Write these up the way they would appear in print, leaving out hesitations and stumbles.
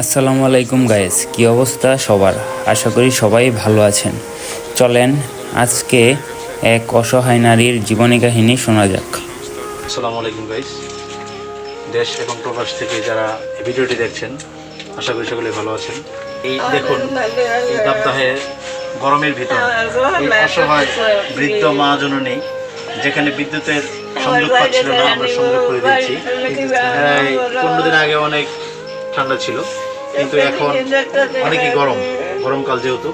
আসসালামু আলাইকুম গাইস, কি অবস্থা সবার? আশা করি সবাই ভালো আছেন। চলেন আজকে এক অসহায় নারীর জীবনী কাহিনী শোনা যাক। আসসালামু আলাইকুম গাইস, দেশ এবং প্রবাস থেকে যারা এই ভিডিওটি দেখছেন আশা করি সকলে ভালো আছেন। এই দেখুন, এই সপ্তাহে গরমের ভিতর এই অসহায় বৃদ্ধ মা জননী যেখানে বিদ্যুতের সংযোগ পাচ্ছিল না, আমরা সংযোগ করে দিচ্ছি। 15 দিন আগে অনেক ঠান্ডা ছিল, কিন্তু এখন অনেকই গরমকাল যেহেতু,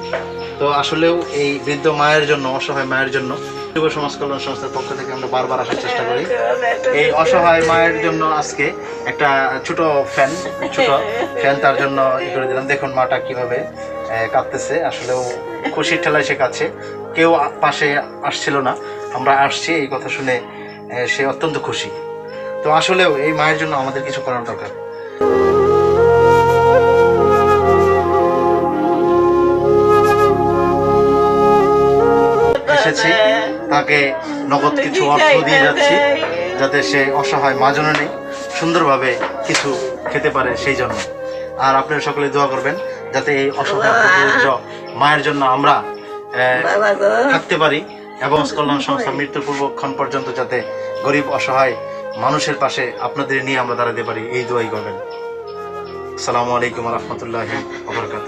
তো আসলেও এই বৃদ্ধ মায়ের জন্য, অসহায় মায়ের জন্য যুব সমাজ কল্যাণ সংস্থার পক্ষ থেকে আমরা বারবার আসার চেষ্টা করি। এই অসহায় মায়ের জন্য আজকে একটা ছোট ফ্যান তার জন্য করে দিলাম। দেখুন মাটা কিভাবে কাঁদতেছে, আসলেও খুশির ঠেলায় সে কাছে, কেউ পাশে আসছিল না, আমরা আসছি এই কথা শুনে সে অত্যন্ত খুশি। তো আসলেও এই মায়ের জন্য আমাদের কিছু করার দরকার। এসেছি, তাকে নগদ কিছু অর্থ দিয়ে যাচ্ছি যাতে সে অসহায় মা জননী সুন্দরভাবে কিছু খেতে পারে, সেই জন্য। আর আপনারা সকলে দোয়া করবেন যাতে এই অসহায় মায়ের জন্য আমরা থাকতে পারি এবং কল্যাণ সংস্থা মৃত্যুর পূর্বক্ষণ পর্যন্ত যাতে গরিব অসহায় মানুষের পাশে আপনাদের নিয়ে আমরা দাঁড়াতে পারি, এই দোয়াই করবেন। আসসালামু আলাইকুম ওয়া রাহমাতুল্লাহি ওয়া বারাকাতুহু।